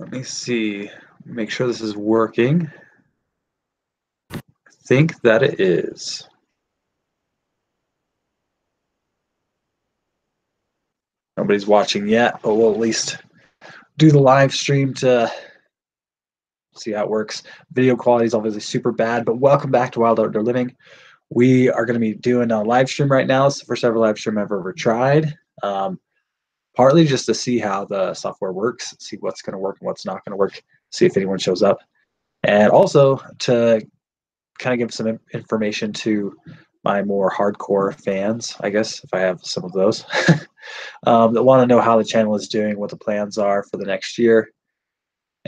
Let me see. Make sure this is working. I think that it is. Nobody's watching yet, but we'll at least do the live stream to see how it works. Video quality is obviously super bad, but welcome back to Wild Outdoor Living. We are going to be doing a live stream right now. It's the first ever live stream I've ever tried. Partly just to see how the software works, see what's going to work and what's not going to work, see if anyone shows up. And also to kind of give some information to my more hardcore fans, I guess, if I have some of those, that want to know how the channel is doing, what the plans are for the next year,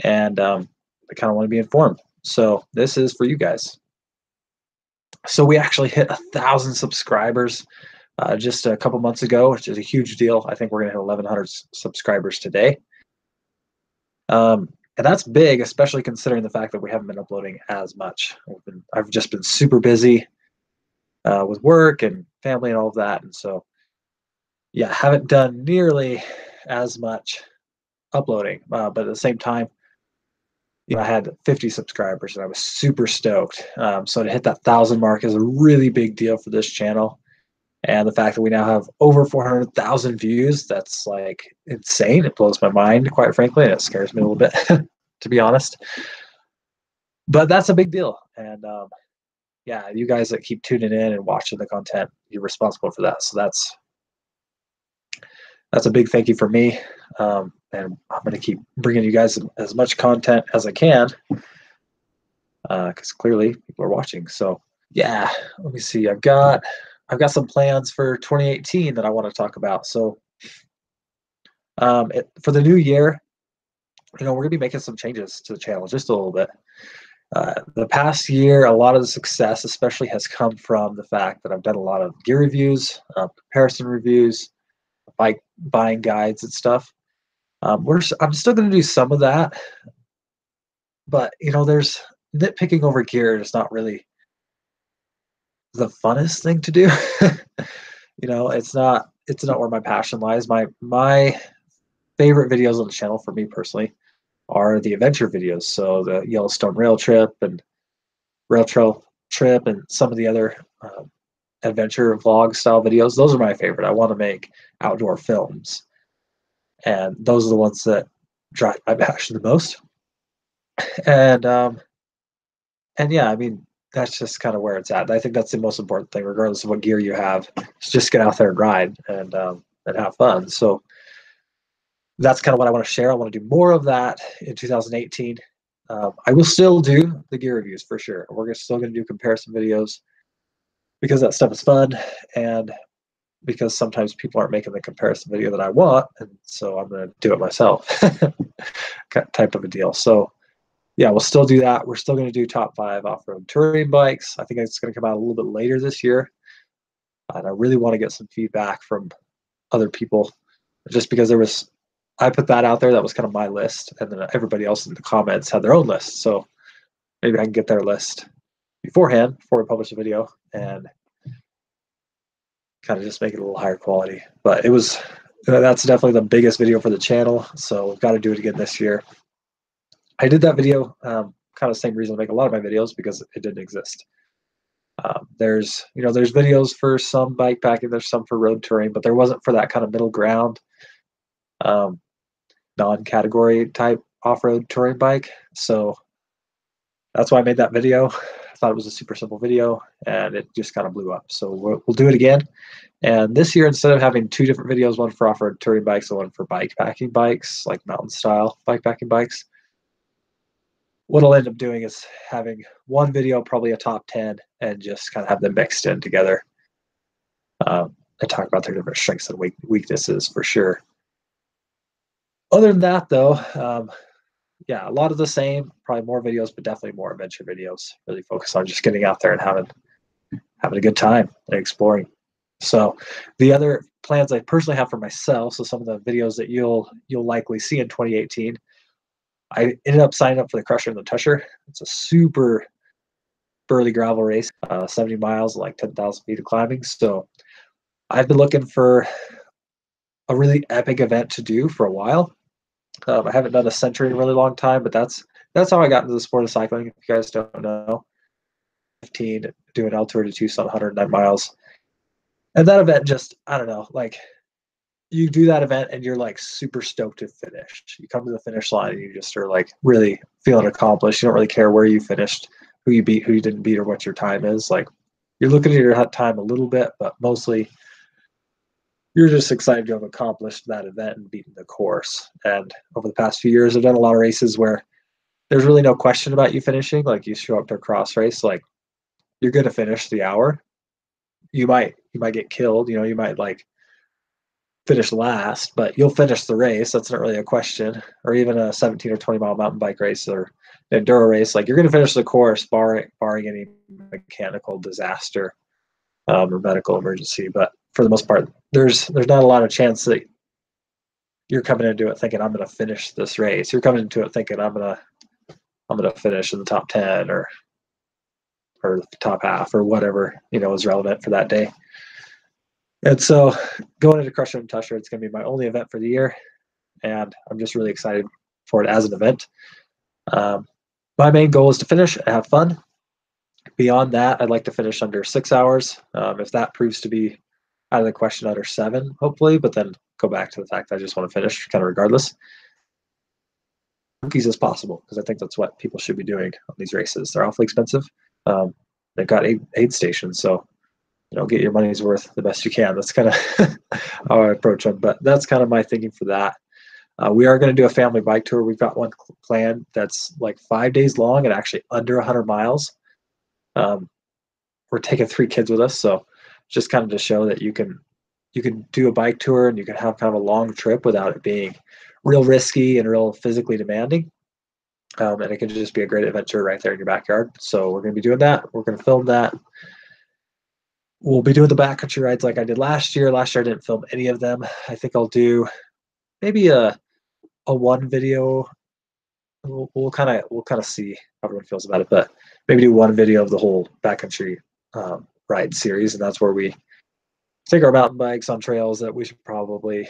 and they kind of want to be informed. So this is for you guys. So we actually hit 1,000 subscribers just a couple months ago, which is a huge deal. I think we're going to hit 1,100 subscribers today. And that's big, especially considering the fact that we haven't been uploading as much. I've just been super busy with work and family and all of that. And so, yeah, haven't done nearly as much uploading. But at the same time, I had 50 subscribers and I was super stoked. So to hit that 1,000 mark is a really big deal for this channel. And the fact that we now have over 400,000 views, that's like insane. It blows my mind, quite frankly, and it scares me a little bit, to be honest. But that's a big deal. And yeah, you guys that keep tuning in and watching the content, you're responsible for that. So that's a big thank you for me. And I'm going to keep bringing you guys as much content as I can, because clearly people are watching. So yeah, let me see. I've got some plans for 2018 that I want to talk about. So for the new year, we're going to be making some changes to the channel just a little bit. The past year, a lot of the success especially has come from the fact that I've done a lot of gear reviews, comparison reviews, bike buying guides and stuff. I'm still going to do some of that, but there's nitpicking over gear is not really the funnest thing to do. It's not where my passion lies. My favorite videos on the channel for me personally are the adventure videos. So the Yellowstone rail trip and rail trail trip and some of the other adventure vlog style videos. Those are my favorite. I want to make outdoor films, and those are the ones that drive my passion the most. And yeah, I mean, that's just kind of where it's at. I think that's the most important thing, regardless of what gear you have, is just get out there and ride and have fun. So that's kind of what I want to share. I want to do more of that in 2018. I will still do the gear reviews for sure. We're still going to do comparison videos because that stuff is fun, and because sometimes people aren't making the comparison video that I want, and so I'm going to do it myself, type of a deal. So yeah, we'll still do that. We're still going to do top 5 off-road touring bikes. I think it's going to come out a little bit later this year. And I really want to get some feedback from other people, just because I put that out there. That was kind of my list. And then everybody else in the comments had their own list. So maybe I can get their list beforehand before we publish a video and kind of just make it a little higher quality. But that's definitely the biggest video for the channel. So we've got to do it again this year. I did that video kind of the same reason I make a lot of my videos, because it didn't exist. There's videos for some bike packing, there's some for road touring, but there wasn't for that kind of middle ground, non-category type off-road touring bike. So that's why I made that video. I thought it was a super simple video, and it just kind of blew up. So we'll do it again. And this year, instead of having 2 different videos, one for off-road touring bikes and one for bike packing bikes, like mountain style bike packing bikes, what I'll end up doing is having one video, probably a top 10, and just kind of have them mixed in together and talk about their different strengths and weaknesses for sure. Other than that, though, yeah, a lot of the same, probably more videos, but definitely more adventure videos. Really focus on just getting out there and having a good time and exploring. So the other plans I personally have for myself, so some of the videos that you'll likely see in 2018, I ended up signing up for the Crusher and the Tusher. It's a super burly gravel race, 70 miles, like 10,000 feet of climbing. So I've been looking for a really epic event to do for a while. I haven't done a century in a really long time, but that's how I got into the sport of cycling. If you guys don't know, 15 doing El Tour de Tucson, 109 miles, and that event just I don't know, like you do that event and you're like super stoked to finish. You come to the finish line and you just are like really feeling accomplished. You don't really care where you finished, who you beat, who you didn't beat, or what your time is. Like you're looking at your time a little bit, but mostly you're just excited to have accomplished that event and beaten the course. And over the past few years, I've done a lot of races where there's really no question about you finishing. Like you show up to a cross race, like you're going to finish the hour. You might get killed. You know, you might like finish last, but you'll finish the race. That's not really a question. Or even a 17 or 20-mile mountain bike race or an enduro race, like you're going to finish the course, barring any mechanical disaster or medical emergency. But for the most part, there's not a lot of chance that you're coming into it thinking I'm going to finish this race. You're coming into it thinking I'm going to finish in the top 10 or the top half or whatever is relevant for that day. And so going into Crusher and Tusher, it's going to be my only event for the year, and I'm just really excited for it as an event. My main goal is to finish and have fun. Beyond that, I'd like to finish under 6 hours. If that proves to be out of the question, under 7, hopefully, but then go back to the fact that I just want to finish kind of regardless. As possible, because I think that's what people should be doing on these races. They're awfully expensive. They've got aid stations, so get your money's worth the best you can. That's kind of how I approach them. But that's kind of my thinking for that. We are going to do a family bike tour. We've got one planned that's like 5 days long and actually under 100 miles. We're taking 3 kids with us, so just kind of to show that you can do a bike tour and you can have kind of a long trip without it being real risky and real physically demanding. And it can just be a great adventure right there in your backyard. So we're going to be doing that. We're going to film that. We'll be doing the backcountry rides like I did last year. Last year I didn't film any of them. I think I'll do maybe a one video. We'll kind of see how everyone feels about it, but maybe do one video of the whole backcountry ride series, and that's where we take our mountain bikes on trails that we should probably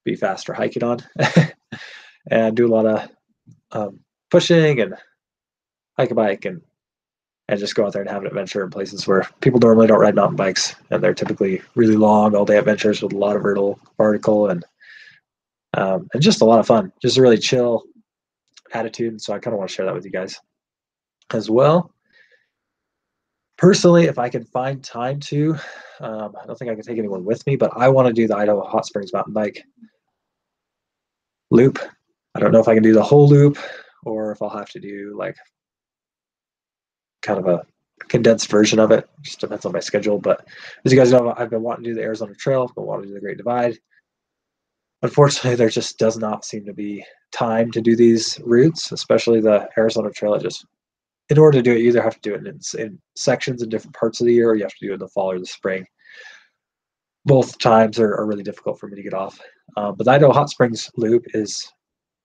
be faster hiking on, and do a lot of pushing and hike a bike and just go out there and have an adventure in places where people normally don't ride mountain bikes, and they're typically really long, all-day adventures with a lot of vertical and just a lot of fun. Just a really chill attitude, and so I kind of want to share that with you guys as well. Personally, if I can find time to, I don't think I can take anyone with me, but I want to do the Idaho Hot Springs mountain bike loop. I don't know if I can do the whole loop or if I'll have to do like kind of a condensed version of it. Just depends on my schedule. But as you guys know, I've been wanting to do the Arizona Trail. I've been wanting to do the Great Divide. Unfortunately, there just does not seem to be time to do these routes, especially the Arizona Trail. In order to do it, you either have to do it in sections in different parts of the year, or you have to do it in the fall or the spring. Both times are really difficult for me to get off. But the Idaho Hot Springs loop is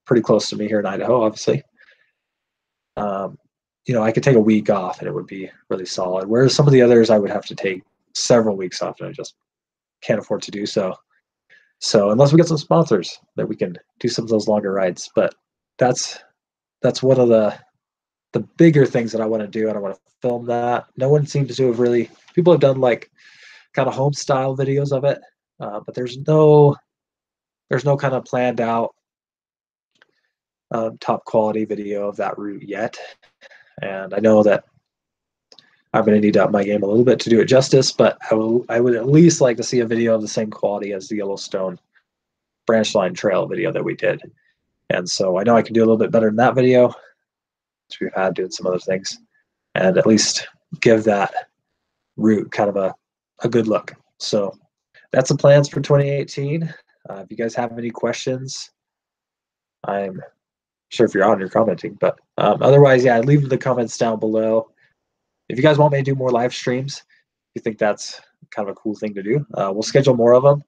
pretty close to me here in Idaho, obviously. I could take a week off and it would be really solid. Whereas some of the others, I would have to take several weeks off, and I just can't afford to do so. So unless we get some sponsors, that we can do some of those longer rides. But that's one of the bigger things that I want to do, and I want to film that. No one seems to have really. People have done like kind of home style videos of it, but there's no kind of planned out top quality video of that route yet. And I know that I'm going to need to up my game a little bit to do it justice, but I would at least like to see a video of the same quality as the Yellowstone branch line trail video that we did. And so I know I can do a little bit better than that video, which we've had doing some other things, and at least give that route kind of a good look. So that's the plans for 2018. If you guys have any questions, I'm sure if you're on, you're commenting, but otherwise, yeah, leave the comments down below. If you guys want me to do more live streams, if you think that's kind of a cool thing to do, we'll schedule more of them,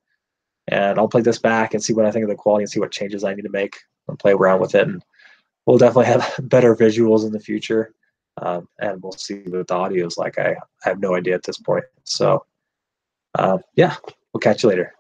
and I'll play this back and see what I think of the quality and see what changes I need to make and play around with it. And we'll definitely have better visuals in the future, and we'll see what the audio is like. I have no idea at this point. So, yeah, we'll catch you later.